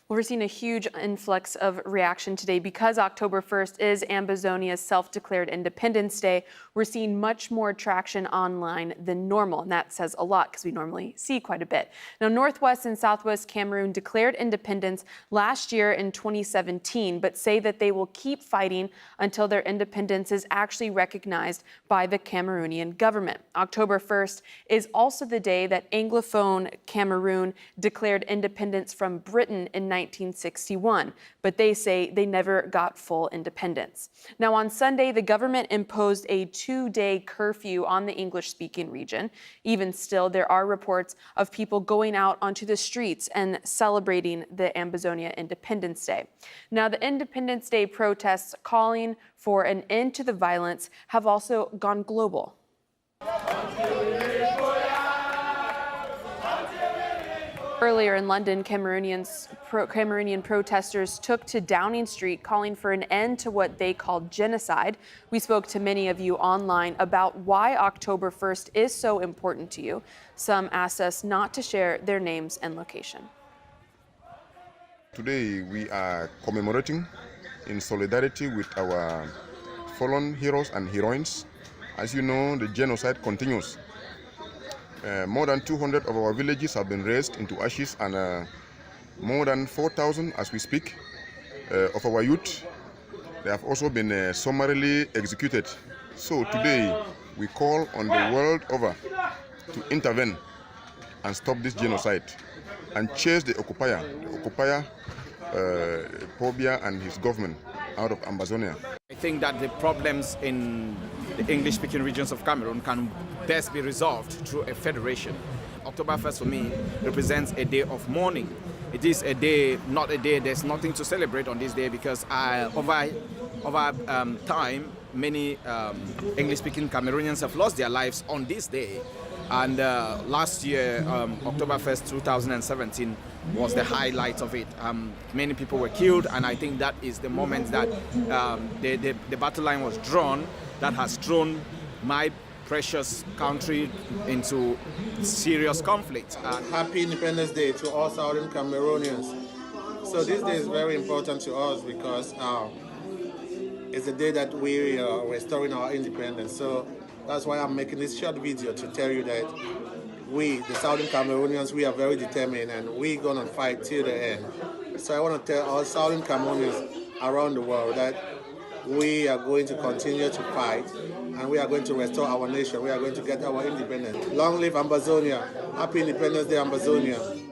Well, we're seeing a huge influx of reaction today because October 1st is Ambazonia's self-declared Independence Day. We're seeing much more traction online than normal, and that says a lot because we normally see quite a bit. Now, Northwest and Southwest Cameroon declared independence last year in 2017, but say that they will keep fighting until their independence is actually recognized by the Cameroonian government. October 1st is also the day that Anglophone Cameroon declared independence from Britain in 1961, but they say they never got full independence. Now, on Sunday, the government imposed a 2-day curfew on the English-speaking region. Even still, there are reports of people going out onto the streets and celebrating the Ambazonia Independence Day. Now, the Independence Day protests calling for an end to the violence have also gone global. Earlier in London, Cameroonian protesters took to Downing Street calling for an end to what they called genocide. We spoke to many of you online about why October 1st is so important to you. Some asked us not to share their names and location. Today we are commemorating in solidarity with our fallen heroes and heroines. As you know, the genocide continues. More than 200 of our villages have been razed into ashes, and more than 4,000 as we speak of our youth, they have also been summarily executed. So today we call on the world over to intervene and stop this genocide and chase the occupier Paul Biya and his government out of Ambazonia. I think that the problems in the English-speaking regions of Cameroon can best be resolved through a federation. October 1st for me represents a day of mourning. It is a day, not a day, there's nothing to celebrate on this day because over time, many English-speaking Cameroonians have lost their lives on this day. And last year, October 1st, 2017, was the highlight of it. Many people were killed, and I think that is the moment that the battle line was drawn that has thrown my precious country into serious conflict. Happy Independence Day to all Southern Cameroonians. So this day is very important to us because it's the day that we are restoring our independence. So that's why I'm making this short video to tell you that we, the Southern Cameroonians, we are very determined and we're going to fight till the end. So I want to tell all Southern Cameroonians around the world that we are going to continue to fight and we are going to restore our nation. We are going to get our independence. Long live Ambazonia. Happy Independence Day, Ambazonia.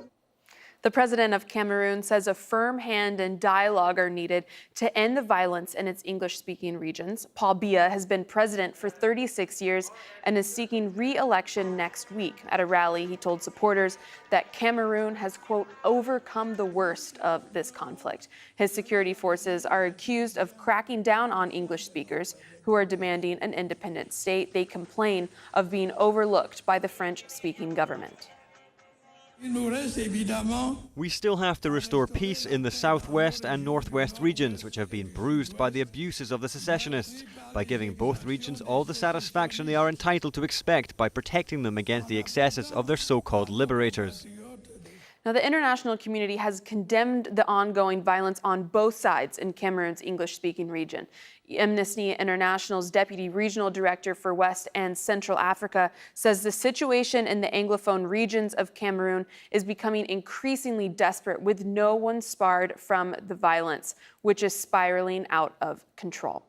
The president of Cameroon says a firm hand and dialogue are needed to end the violence in its English-speaking regions. Paul Biya has been president for 36 years and is seeking re-election next week. At a rally, he told supporters that Cameroon has, quote, overcome the worst of this conflict. His security forces are accused of cracking down on English speakers who are demanding an independent state. They complain of being overlooked by the French-speaking government. We still have to restore peace in the southwest and northwest regions, which have been bruised by the abuses of the secessionists, by giving both regions all the satisfaction they are entitled to expect by protecting them against the excesses of their so-called liberators. Now, the international community has condemned the ongoing violence on both sides in Cameroon's English-speaking region. Amnesty International's Deputy Regional Director for West and Central Africa says the situation in the Anglophone regions of Cameroon is becoming increasingly desperate, with no one spared from the violence, which is spiraling out of control.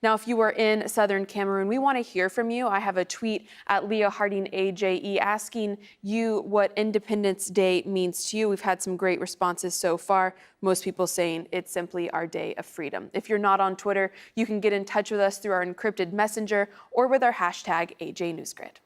Now, if you are in southern Cameroon, we want to hear from you. I have a tweet at Leah Harding AJE asking you what Independence Day means to you. We've had some great responses so far. Most people saying it's simply our day of freedom. If you're not on Twitter, you can get in touch with us through our encrypted messenger or with our hashtag AJNewsGrid.